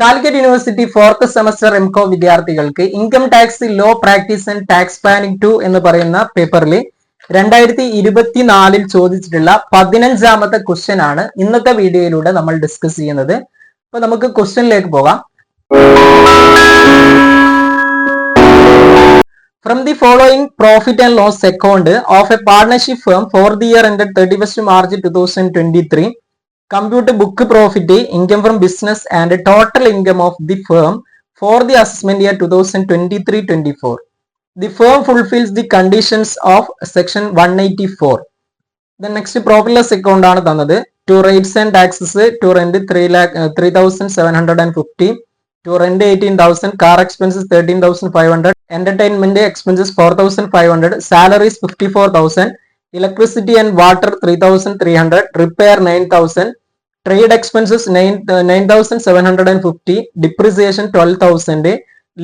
Calicut university 4th semester എംകോ വിദ്യാർത്ഥികൾക്ക് income tax law practice and tax planning 2 എന്ന് പറയുന്ന പേപ്പറിൽ 2024 ചോദിച്ചിട്ടുള്ള 15ാമത്തെ ക്വസ്റ്റ്യൻ ആണ് ഇന്നത്തെ വീഡിയോയിലൂടെ നമ്മൾ ഡിസ്കസ് ചെയ്യുന്നത്. അപ്പൊ നമുക്ക് ക്വസ്റ്റ്യനിലേക്ക് പോകാം. From the following profit and loss account of a partnership firm for the year ended 31st March 2023, compute book profit, income from business and total income of the firm for the assessment year 2023-24. The firm fulfills the conditions of section 184. The next profit loss account ആണ് തന്നത്. To rates and taxes, to rent 3,750, to rent 18,000, car expenses 13,500, entertainment expenses 4,500, salaries 54,000, electricity and water 3,300, repair 9,000, trade expenses 9,750, depreciation 12,000,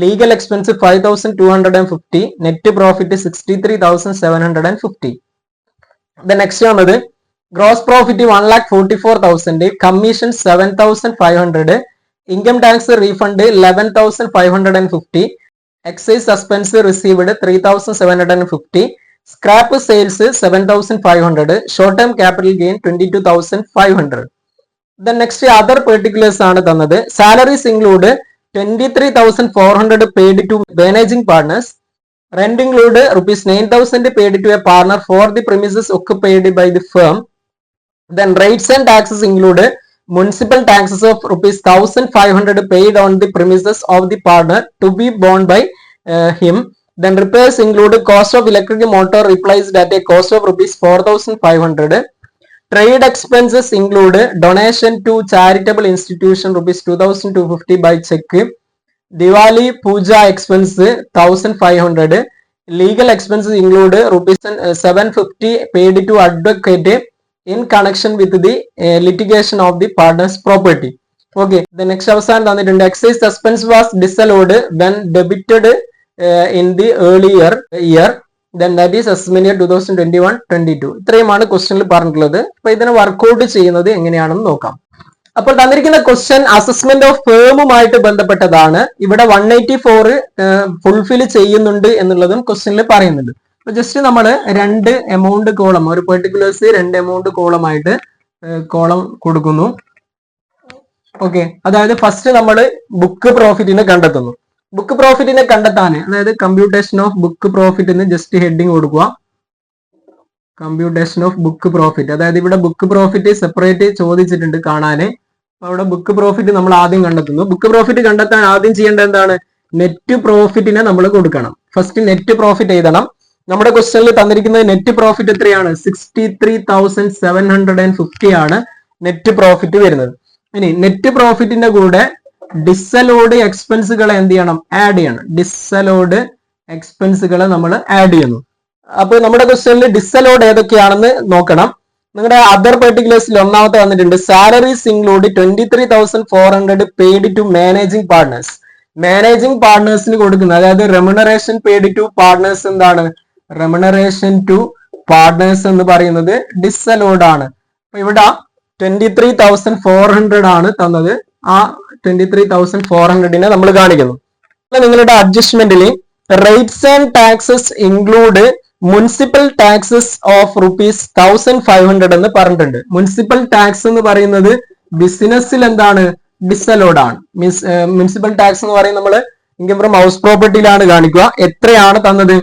legal expenses 5,250, net profit 63,750. The next one is gross profit 1,44,000, commission 7,500, income tax refund 11,550, excise suspense received 3,750, scrap sales 7,500, short term capital gain 22,500. The next other particulars ആണ് തന്നത്. Salaries include 23,400 paid to managing partners, rent include rupees 9,000 paid to a partner for the premises occupied by the firm. Then rates and taxes include municipal taxes of rupees 1,500 paid on the premises of the partner to be borne by him. Then repairs include cost of electric motor replaced at a cost of rupees 4,500. Trade expenses include donation to charitable institution rupees 2,250 by check. Diwali puja expense 1,500. Legal expenses include rupees 750 paid to advocate in connection with the litigation of the partner's property. Okay, the next avasana thannittund. Excise suspense was disallowed when debited in the earlier year, then that is assessment year 2021-22. ഇത്രയുമാണ് ക്വസ്റ്റ്യനിൽ പറഞ്ഞിട്ടുള്ളത്. അപ്പൊ ഇതിനെ workout ചെയ്യുന്നത് എങ്ങനെയാണെന്ന് നോക്കാം. അപ്പോൾ തന്നിരിക്കുന്ന ക്വസ്റ്റ്യൻ അസസ്മെന്റ് ഓഫ് ഫേമുമായിട്ട് ബന്ധപ്പെട്ടതാണ്. ഇവിടെ 184 ഫുൾഫിൽ ചെയ്യുന്നുണ്ട് എന്നുള്ളതും ക്വസ്റ്റ്യനിൽ പറയുന്നുണ്ട്. അപ്പൊ ജസ്റ്റ് നമ്മൾ രണ്ട് എമൗണ്ട് കോളം, ഒരു പെർട്ടിക്കുലേഴ്സ് രണ്ട് എമൗണ്ട് കോളമായിട്ട് കോളം കൊടുക്കുന്നു. ഓക്കെ, അതായത് ഫസ്റ്റ് നമ്മൾ ബുക്ക് പ്രോഫിറ്റിനെ കണ്ടെത്തുന്നു. ബുക്ക് പ്രോഫിറ്റിനെ കണ്ടെത്താൻ, അതായത് കമ്പ്യൂട്ടേഷൻ ഓഫ് ബുക്ക് പ്രോഫിറ്റ് എന്ന് ജസ്റ്റ് ഹെഡിങ് കൊടുക്കുക. കമ്പ്യൂട്ടേഷൻ ഓഫ് ബുക്ക് പ്രോഫിറ്റ്, അതായത് ഇവിടെ ബുക്ക് പ്രോഫിറ്റ് സെപ്പറേറ്റ് ചോദിച്ചിട്ടുണ്ട് കാണാന്. അവിടെ ബുക്ക് പ്രോഫിറ്റ് നമ്മൾ ആദ്യം കണ്ടെത്തുന്നു. ബുക്ക് പ്രോഫിറ്റ് കണ്ടെത്താൻ ആദ്യം ചെയ്യേണ്ടത് എന്താണ്? നെറ്റ് പ്രോഫിറ്റിനെ നമ്മൾ കൊടുക്കണം. ഫസ്റ്റ് നെറ്റ് പ്രോഫിറ്റ് എഴുതണം. നമ്മുടെ ക്വസ്റ്റ്യനിൽ തന്നിരിക്കുന്നത് നെറ്റ് പ്രോഫിറ്റ് എത്രയാണ്? 63,750 ആണ് നെറ്റ് പ്രോഫിറ്റ് വരുന്നത്. ഇനി നെറ്റ് പ്രോഫിറ്റിന്റെ കൂടെ ഡിസലോഡ് എക്സ്പെൻസുകൾ എന്ത് ചെയ്യണം? ആഡ് ചെയ്യണം. ഡിസലോഡ് എക്സ്പെൻസുകളെ നമ്മൾ ആഡ് ചെയ്യുന്നു. അപ്പൊ നമ്മുടെ ക്വസ്റ്റ്യനിൽ ഡിസലോഡ് ഏതൊക്കെയാണെന്ന് നോക്കണം. നിങ്ങളുടെ അതർ പെർട്ടിക്കുലേഴ്സിൽ ഒന്നാമത്തെ വന്നിട്ടുണ്ട്. Salaries include 23,400 paid to managing partners. Managing പാർട്ട്നേഴ്സിന് കൊടുക്കുന്നത്, അതായത് റെമുനറേഷൻ പെയ്ഡ് ടു പാർട്ട്നേഴ്സ് എന്താണ്? റെമുനറേഷൻ ടു പാർട്ട്നേഴ്സ് എന്ന് പറയുന്നത് ഡിസലോഡ് ആണ്. അപ്പൊ ഇവിടെ 23,400 ആണ് തന്നത്. ആ 23,400നെ നമ്മൾ കാണിക്കുന്നു. നിങ്ങളുടെ അഡ്ജസ്റ്റ്മെന്റിൽ rates and taxes include municipal taxes of rupees 1,500 എന്ന് പറഞ്ഞിട്ടുണ്ട്. മുനിസിപ്പൽ ടാക്സ് എന്ന് പറയുന്നത് ബിസിനസ്സിൽ എന്താണ്? ഡിസലോഡ് ആണ്. മുനിസിപ്പൽ ടാക്സ് എന്ന് പറയുന്നത് നമ്മൾ ഇൻകം ഫ്രം ഹൗസ് പ്രോപ്പർട്ടിയിലാണ് കാണിക്കുക. എത്രയാണ് തന്നത്?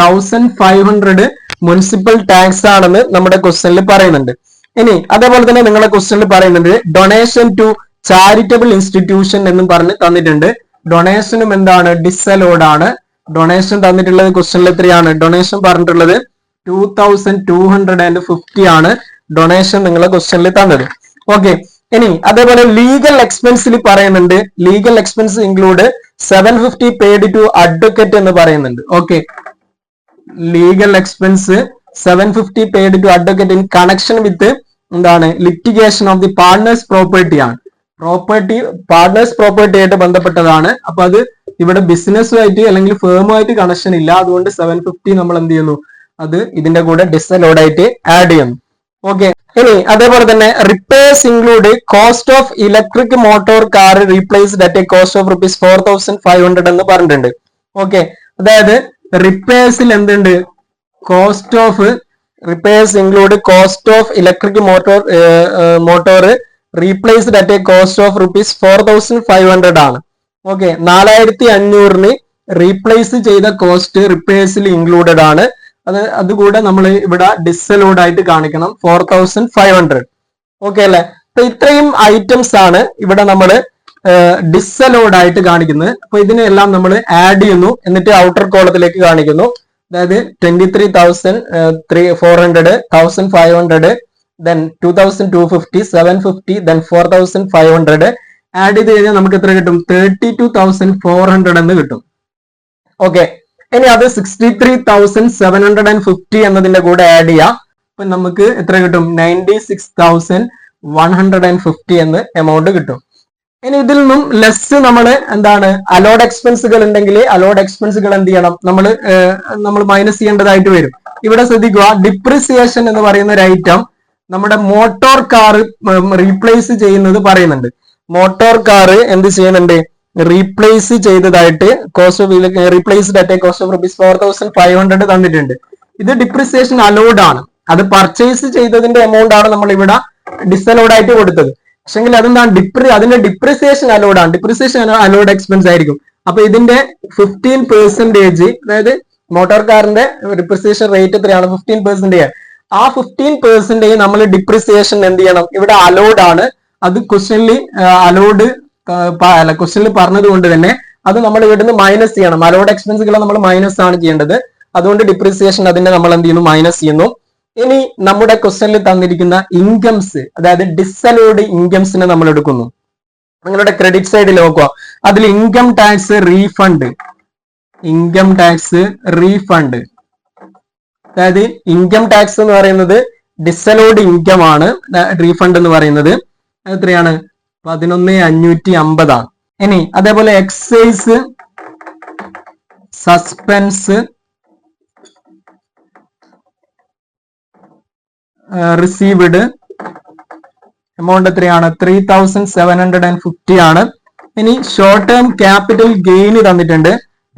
1,500 മുനിസിപ്പൽ ടാക്സ് ആണെന്ന് നമ്മുടെ ക്വസ്റ്റ്യനിൽ പറയുന്നുണ്ട്. ഇനി അതേപോലെ തന്നെ നിങ്ങളുടെ ക്വസ്റ്റ്യനിൽ പറയുന്നുണ്ട് ഡൊണേഷൻ ടു ചാരിറ്റബിൾ ഇൻസ്റ്റിറ്റ്യൂഷൻ എന്നും പറഞ്ഞ് തന്നിട്ടുണ്ട്. ഡൊണേഷനും എന്താണ്? ഡിസലോഡ് ആണ്. ഡൊണേഷൻ തന്നിട്ടുള്ളത് ക്വസ്റ്റ്യനിൽ എത്രയാണ്? ഡൊണേഷൻ പറഞ്ഞിട്ടുള്ളത് 2,250 ആണ് ഡൊണേഷൻ നിങ്ങളെ ക്വസ്റ്റ്യനിൽ തന്നത്. ഓക്കെ, ഇനി അതേപോലെ ലീഗൽ എക്സ്പെൻസിൽ പറയുന്നുണ്ട്. Legal expense include 750 paid to advocate എന്ന് പറയുന്നുണ്ട്. Okay, legal expense 750 paid to advocate in connection with എന്താണ്? Litigation of the partners property ആണ്. പ്രോപ്പർട്ടി പാർട്ട്നേഴ്സ് പ്രോപ്പർട്ടി ആയിട്ട് ബന്ധപ്പെട്ടതാണ്. അപ്പൊ അത് ഇവിടെ ബിസിനസ്സുമായിട്ട് അല്ലെങ്കിൽ ഫേമുമായിട്ട് കണക്ഷൻ ഇല്ല. അതുകൊണ്ട് 750 നമ്മൾ എന്ത് ചെയ്യുന്നു? അത് ഇതിന്റെ കൂടെ ഡിസലോഡ് ആയിട്ട് ആഡ് ചെയ്യുന്നു. ഓക്കെ. ഇനി അതേപോലെ തന്നെ repairs include cost of electric motor car replaced at A cost of rupees 4500 എന്ന് പറഞ്ഞിട്ടുണ്ട്. ഓക്കെ, അതായത് റിപ്പയർസിൽ എന്തുണ്ട്, cost of repairs include cost of electric motor replaced at A cost of rupees 4500 ആണ്. ഓക്കെ, 4500 റീപ്ലേസ് ചെയ്ത cost റിപ്പയർസിൽ included ആണ്. അതുകൂടെ നമ്മൾ ഇവിടെ ഡിസലോഡ് ആയിട്ട് കാണിക്കണം 4500. ഓക്കെ അല്ലെ? അപ്പൊ ഇത്രയും ഐറ്റംസ് ആണ് ഇവിടെ നമ്മൾ ഡിസലോഡ് ആയിട്ട് കാണിക്കുന്നത്. അപ്പൊ ഇതിനെല്ലാം നമ്മൾ ആഡ് ചെയ്യുന്നു, എന്നിട്ട് ഔട്ടർ കോളത്തിലേക്ക് കാണിക്കുന്നു. അതായത് 23,400, 1,500, then 2,250, 750, then 4,500 ആഡ് ചെയ്ത് കഴിഞ്ഞാൽ നമുക്ക് എത്ര കിട്ടും? 32,400 എന്ന് കിട്ടും. ഓക്കെ, ഇനി അത് 63,750 എന്നതിന്റെ കൂടെ ആഡ് ചെയ്യാം. അപ്പൊ നമുക്ക് എത്ര കിട്ടും? 96,150 എന്ന് എമൗണ്ട് കിട്ടും. ഇനി ഇതിൽ നിന്നും ലെസ് നമ്മൾ എന്താണ് അലോഡ് എക്സ്പെൻസുകൾ ഉണ്ടെങ്കിൽ അലോഡ് എക്സ്പെൻസുകൾ എന്ത് ചെയ്യണം? നമ്മൾ മൈനസ് ചെയ്യേണ്ടതായിട്ട് വരും. ഇവിടെ ശ്രദ്ധിക്കുക, ഡിപ്രിസിയേഷൻ എന്ന് പറയുന്ന ഒരു ഐറ്റം നമ്മുടെ മോട്ടോർ കാർ റീപ്ലേസ് ചെയ്യുന്നത് പറയുന്നുണ്ട്. മോട്ടോർ കാർ എന്ത് ചെയ്യുന്നുണ്ട്? റീപ്ലേസ് ചെയ്തതായിട്ട് cost of replaced at A cost of rupees 4500 തന്നിട്ടുണ്ട്. ഇത് ഡിപ്രിസിയേഷൻ അലോഡ് ആണ്. അത് പർച്ചേസ് ചെയ്തതിന്റെ എമൗണ്ട് ആണ് നമ്മൾ ഇവിടെ ഡിസലോഡ് ആയിട്ട് കൊടുത്തത്. പക്ഷെങ്കിൽ അതെന്താണ്? അതിന്റെ ഡിപ്രിസിയേഷൻ അലോഡ് ആണ്. ഡിപ്രിസിയേഷൻ അലോഡ് എക്സ്പെൻസ് ആയിരിക്കും. അപ്പൊ ഇതിന്റെ 15%, അതായത് മോട്ടോർ കാറിന്റെ ഡിപ്രിസിയേഷൻ റേറ്റ് എത്രയാണ്? 15%. ആ 15% നമ്മൾ ഡിപ്രിസിയേഷൻ എന്ത് ചെയ്യണം? ഇവിടെ അലോഡ് ആണ്. അത് ക്വസ്റ്റ്യനിൽ ക്വസ്റ്റ്യനിൽ പറഞ്ഞത് കൊണ്ട് തന്നെ അത് നമ്മൾ ഇവിടുന്ന് മൈനസ് ചെയ്യണം. അലോഡ് എക്സ്പെൻസുകളെ നമ്മൾ മൈനസ് ആണ് ചെയ്യേണ്ടത്. അതുകൊണ്ട് ഡിപ്രിസിയേഷൻ അതിനെ നമ്മൾ എന്ത് ചെയ്യുന്നു? മൈനസ് ചെയ്യുന്നു. ഇനി നമ്മുടെ ക്വസ്റ്റ്യനിൽ തന്നിരിക്കുന്ന ഇൻകംസ്, അതായത് ഡിസലോഡ് ഇൻകംസിനെ നമ്മൾ എടുക്കുന്നു. നിങ്ങളുടെ ക്രെഡിറ്റ് സൈഡിൽ നോക്കുക, അതിൽ ഇൻകം ടാക്സ് റീഫണ്ട്, അതായത് ഇൻകം ടാക്സ് എന്ന് പറയുന്നത് ഡിസലോഡ് ഇൻകം ആണ്. റീഫണ്ട് എന്ന് പറയുന്നത് എത്രയാണ്? 11,550 ആണ്. ഇനി അതേപോലെ എക്സൈസ് സസ്പെൻസ് റിസീവ്ഡ് എമൗണ്ട് എത്രയാണ്? 3,750 ആണ്. ഇനി ഷോർട്ട് ടേം ക്യാപിറ്റൽ ഗെയിൻ തന്നിട്ടുണ്ട്.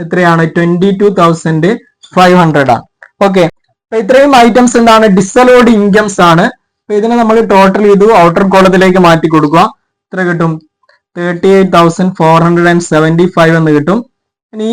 എത്രയാണ്? 22,500 ആണ്. ഓക്കെ, അപ്പൊ ഇത്രയും ഐറ്റംസ് എന്താണ്? ഡിസലോഡ് ഇൻകംസ് ആണ്. അപ്പൊ ഇതിനെ നമ്മൾ ടോട്ടൽ ചെയ്തു ഔട്ടർ കോളത്തിലേക്ക് മാറ്റി കൊടുക്കുക. എത്ര കിട്ടും? 38,475 എന്ന് കിട്ടും. ഇനി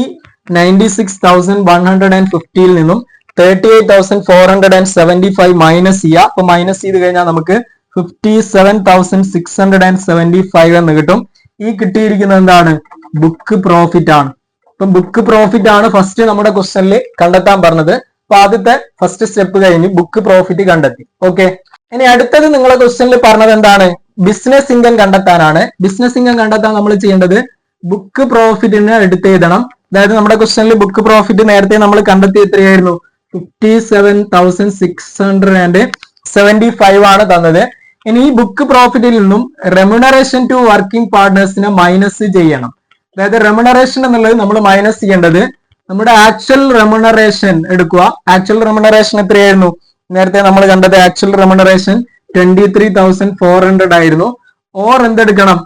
96,150 നിന്നും 38,475 മൈനസ് ചെയ്യുക. അപ്പൊ മൈനസ് ചെയ്ത് കഴിഞ്ഞാൽ നമുക്ക് 57,675 എന്ന് കിട്ടും. ഈ കിട്ടിയിരിക്കുന്നത് എന്താണ്? ബുക്ക് പ്രോഫിറ്റ് ആണ്. അപ്പൊ ബുക്ക് പ്രോഫിറ്റ് ആണ് ഫസ്റ്റ് നമ്മുടെ ക്വസ്റ്റനിൽ കണ്ടെത്താൻ പറഞ്ഞത്. അപ്പൊ ആദ്യത്തെ ഫസ്റ്റ് സ്റ്റെപ്പ് കഴിഞ്ഞ് ബുക്ക് പ്രോഫിറ്റ് കണ്ടെത്തി. ഓക്കെ, ഇനി അടുത്തത് നിങ്ങളെ ക്വസ്റ്റനിൽ പറഞ്ഞത് എന്താണ്? ബിസിനസ് ഇൻകം കണ്ടെത്താനാണ്. ബിസിനസ് ഇൻകം കണ്ടെത്താൻ നമ്മൾ ചെയ്യേണ്ടത് ബുക്ക് പ്രോഫിറ്റിന് എടുത്ത് എഴുതണം. അതായത് നമ്മുടെ ക്വസ്റ്റനിൽ ബുക്ക് പ്രോഫിറ്റ് നേരത്തെ നമ്മൾ കണ്ടെത്തി എത്രയായിരുന്നു? 57,675 ആണ് തന്നത്. ഇനി ഈ ബുക്ക് പ്രോഫിറ്റിൽ നിന്നും റെമ്യൂണറേഷൻ ടു വർക്കിംഗ് പാർട്ട്നേഴ്സിനെ മൈനസ് ചെയ്യണം. അതായത് റെമ്യൂണറേഷൻ എന്നുള്ളത് നമ്മൾ മൈനസ് ചെയ്യേണ്ടത് നമ്മുടെ ആക്ച്വൽ റെമ്യൂണറേഷൻ എടുക്കുക. ആക്ച്വൽ റെമ്യൂണറേഷൻ എത്രയായിരുന്നു? നേരത്തെ നമ്മൾ കണ്ടത് ആക്ച്വൽ റെമ്യൂണറേഷൻ 23,400 ആയിരുന്നു. ഓർ എന്തെടുക്കണം?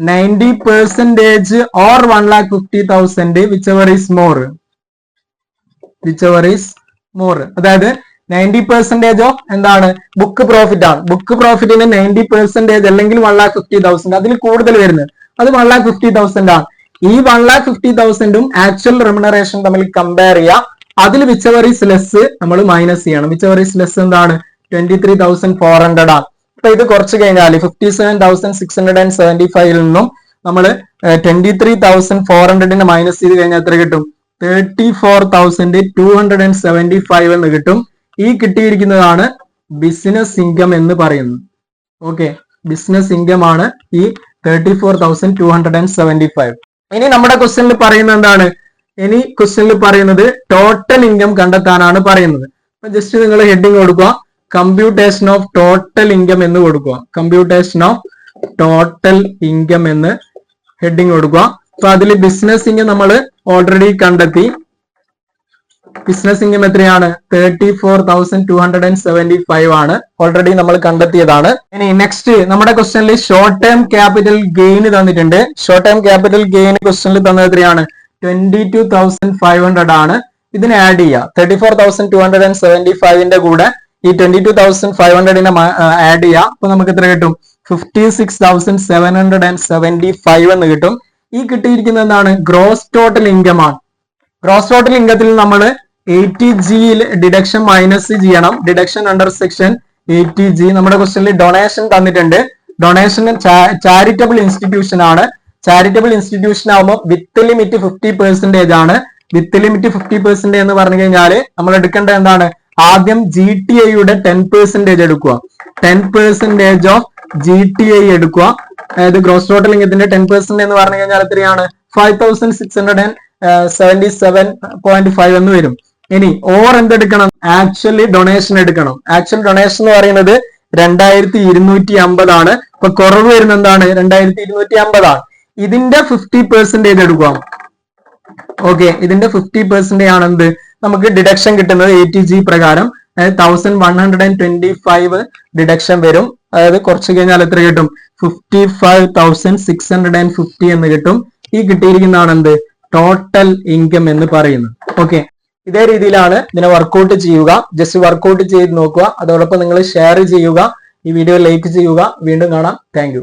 90% ഓർ 1,50,000 whichever is more. അതായത് 90% ഓഫ് എന്താണ്? ബുക്ക് പ്രോഫിറ്റ് ആണ്. ബുക്ക് പ്രോഫിറ്റിന് 90% അല്ലെങ്കിൽ 1,50,000, അതിൽ കൂടുതൽ വരുന്നത് അത് 1,50,000 ആണ്. ഈ 1,50,000 ആക്ച്വൽ റെമ്യൂണറേഷൻ തമ്മിൽ കമ്പയർ ചെയ്യുക. അതിൽ whichever is less നമ്മൾ മൈനസ് ചെയ്യണം. whichever is less എന്താണ്? 23,400 ആണ്. അപ്പൊ ഇത് കുറച്ച് കഴിഞ്ഞാൽ 57,675 നിന്നും നമ്മൾ 23,400 മൈനസ് ചെയ്ത് കഴിഞ്ഞാൽ എത്ര കിട്ടും? 34,275 എന്ന് കിട്ടും. ഈ കിട്ടിയിരിക്കുന്നതാണ് ബിസിനസ് ഇൻകം എന്ന് പറയുന്നത്. ഓക്കെ, ബിസിനസ് ഇൻകം ആണ് ഈ 34,275. ഇനി നമ്മുടെ ക്വസ്റ്റ്യനിൽ പറയുന്നത് എന്താണ്? ഇനി ക്വസ്റ്റ്യനിൽ പറയുന്നത് ടോട്ടൽ ഇൻകം കണ്ടെത്താനാണ് പറയുന്നത്. അപ്പൊ ജസ്റ്റ് നിങ്ങൾ ഹെഡിങ് കൊടുക്കുക, കമ്പ്യൂട്ടേഷൻ ഓഫ് ടോട്ടൽ ഇൻകം എന്ന് കൊടുക്കുക. കമ്പ്യൂട്ടേഷൻ ഓഫ് ടോട്ടൽ ഇൻകം എന്ന് ഹെഡിങ് കൊടുക്കുക. അപ്പൊ അതിൽ ബിസിനസ് ഇൻകം നമ്മൾ ഓൾറെഡി കണ്ടെത്തി. ബിസിനസ് ഇൻകം എത്രയാണ്? 34,275 ആണ്. ഓൾറെഡി നമ്മൾ കണ്ടെത്തിയതാണ്. ഇനി നെക്സ്റ്റ് നമ്മുടെ ക്വസ്റ്റ്യനിൽ ഷോർട്ട് ടേം ക്യാപിറ്റൽ ഗെയിൻ തന്നിട്ടുണ്ട്. ഷോർട്ട് ടേം ക്യാപിറ്റൽ ഗെയിൻ ക്വസ്റ്റ്യനിൽ തന്നത് എത്രയാണ്? 22,500 ആണ്. ഇതിനെ ആഡ് ചെയ്യുക. 34,275ന്റെ കൂടെ ഈ 22,500നെ ആഡ് ചെയ്യുക. അപ്പൊ നമുക്ക് എത്ര കിട്ടും? 56,775 എന്ന് കിട്ടും. ഈ കിട്ടിയിരിക്കുന്നത് എന്താണ്? ഗ്രോസ് ടോട്ടൽ ഇൻകം ആണ്. ഗ്രോസ് ടോട്ടൽ ഇൻകത്തിൽ നമ്മൾ 80Gയിൽ ഡിഡക്ഷൻ മൈനസ് ചെയ്യണം. Deduction under section 80G. നമ്മുടെ ക്വസ്റ്റ്യനിൽ ഡൊണേഷൻ തന്നിട്ടുണ്ട്. ഡൊണേഷൻ ചാരിറ്റബിൾ ഇൻസ്റ്റിറ്റ്യൂഷൻ ആണ്. ചാരിറ്റബിൾ ഇൻസ്റ്റിറ്റ്യൂഷൻ ആകുമ്പോൾ വിത്ത് ലിമിറ്റ് 50% ആണ്. വിത്ത് ലിമിറ്റ് 50% എന്ന് പറഞ്ഞു കഴിഞ്ഞാൽ നമ്മൾ എടുക്കേണ്ടത് എന്താണ്? ആദ്യം GTIയുടെ 10% എടുക്കുക. 10% ഓഫ് GTI എടുക്കുക. അതായത് ഗ്രോസ് ടോട്ടൽ ഇൻകത്തിന്റെ 10% എന്ന് പറഞ്ഞു കഴിഞ്ഞാൽ എത്രയാണ്? 5,677.5 എന്ന് വരും. ഇനി ഓർ എന്തെടുക്കണം? ആക്ച്വലി ഡൊണേഷൻ എടുക്കണം. ആക്ച്വൽ ഡൊണേഷൻ എന്ന് പറയുന്നത് 2,250 ആണ്. ഇപ്പൊ കുറവ് വരുന്ന എന്താണ്? 2,250 ആണ്. ഇതിന്റെ 50% എടുക്കാം. ഓക്കെ, ഇതിന്റെ 50% ആണെന്ത്? നമുക്ക് ഡിഡക്ഷൻ കിട്ടുന്നത് 80G പ്രകാരം. അതായത് 1,125 ഡിഡക്ഷൻ വരും. അതായത് കുറച്ച് കഴിഞ്ഞാൽ എത്ര കിട്ടും? 55,650 എന്ന് കിട്ടും. ഈ കിട്ടിയിരിക്കുന്നതാണ് എന്ത്? ടോട്ടൽ ഇൻകം എന്ന് പറയുന്നത്. ഓക്കെ, ഇതേ രീതിയിലാണ് ഇതിനെ വർക്കൗട്ട് ചെയ്യുക. ജസ്റ്റ് വർക്കൗട്ട് ചെയ്ത് നോക്കുക. അതോടൊപ്പം നിങ്ങൾ ഷെയർ ചെയ്യുക. ഈ വീഡിയോ ലൈക്ക് ചെയ്യുക. വീണ്ടും കാണാം. താങ്ക്